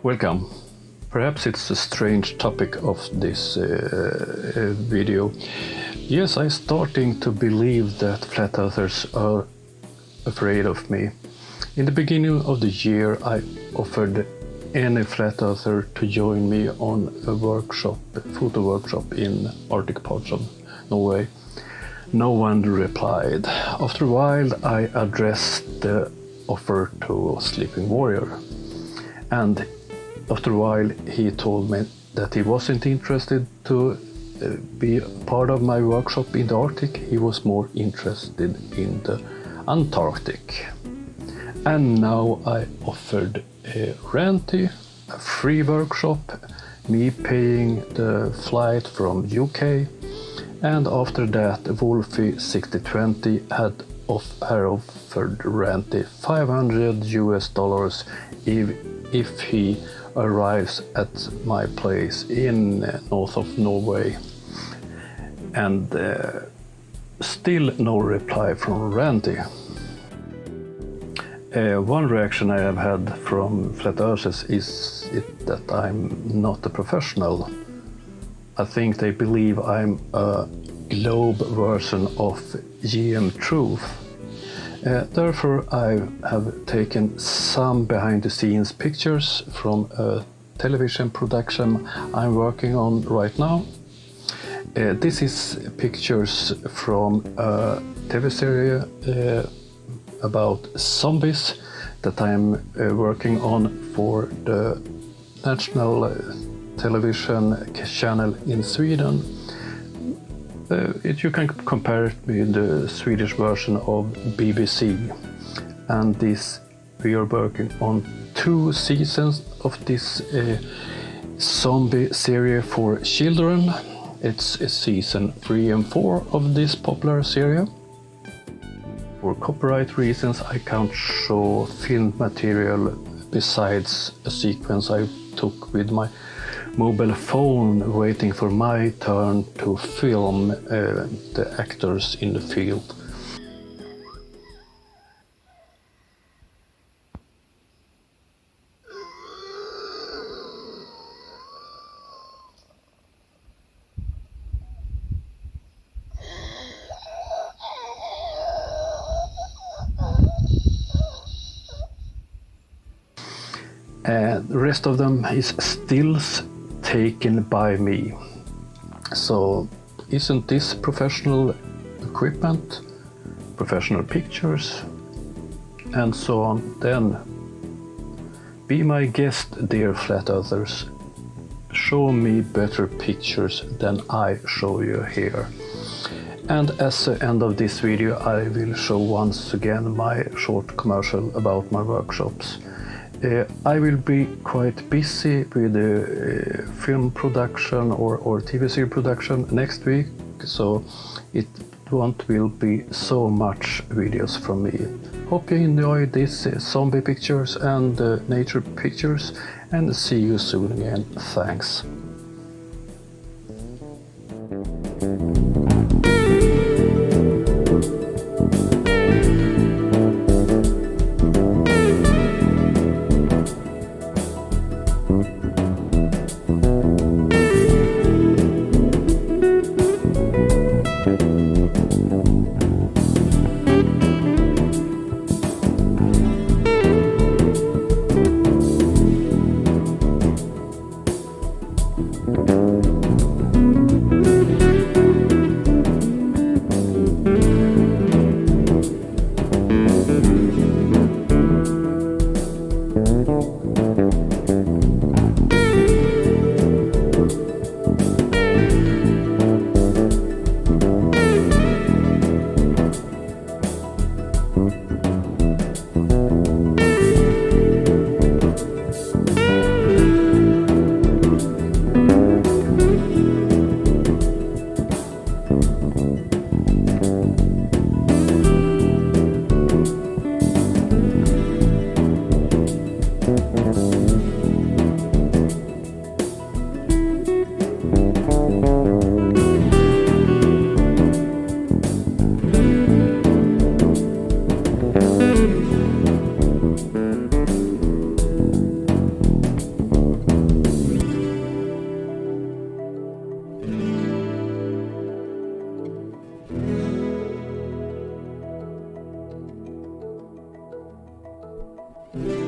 Welcome. Perhaps it's a strange topic of this video. Yes, I'm starting to believe that flat earthers are afraid of me. In the beginning of the year, I offered any flat earther to join me on a workshop, a photo workshop in Arctic parts of Norway. No one replied. After a while, I addressed the offer to Sleeping Warrior, and after a while he told me that he wasn't interested to be part of my workshop in the Arctic. He was more interested in the Antarctic. And now I offered Ranty a free workshop, me paying the flight from UK, and after that Wolfie 6020 had offered Ranty $500 if he arrives at my place in north of Norway. And still no reply from Ranty. One reaction I have had from flat earthers is that I'm not a professional. I think they believe I'm a globe version of GM Truth. Therefore, I have taken some behind-the-scenes pictures from a television production I'm working on right now. This is pictures from a TV series about zombies that I'm working on for the national television channel in Sweden. You can compare it with the Swedish version of BBC, and we are working on 2 seasons of this zombie series for children. It's season 3 and 4 of this popular series. For copyright reasons, I can't show film material besides a sequence I took with my mobile phone waiting for my turn to film the actors in the field. The rest of them is stills taken by me. So isn't this professional equipment, professional pictures, and so on? Then be my guest, dear flat earthers. Show me better pictures than I show you here. And as the end of this video, I will show once again my short commercial about my workshops. I will be quite busy with the film production or TV series production next week, so it will be so much videos from me. Hope you enjoy these zombie pictures and nature pictures, and see you soon again. Thanks. you.